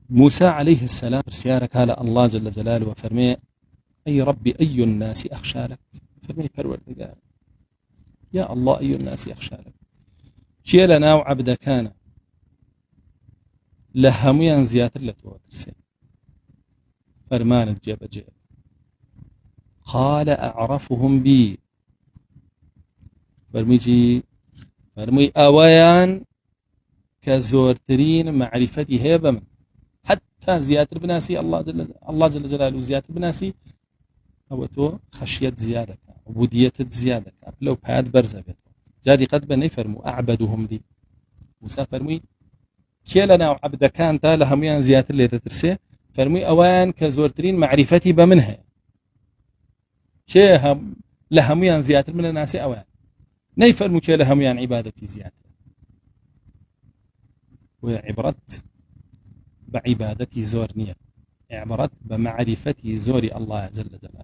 موسى عليه السلام سيارك هلا الله جل جلاله وفرمي أي ربي أي الناس أخشى لك فرمي پروردگار يا الله أي الناس أخشى لك شي لنا وعبد كان لهميان زياتر لتوترسين فرمان جيب قال أعرفهم بي فرمي أويان كزورترين معرفتي هيبة من حتى زياتر بناسي الله جل جلاله زياتر بناسي أو تو خشية زيادة عبودية زيادة لو بهاد برزة بيت جادي قد بني فرمو أعبدهم دي موسى فرمي كيلنا وعبد كان تا لهميان زياتر اللي تترسي فرمي أوان كزورترين معرفتي بمنها شيء لهميان زياتر من الناس أوان نيفرمو كي لهميان عبادتي زيادة وعبرت بعبادتي زورنية عبرت بمعرفتي زوري الله جل جلاله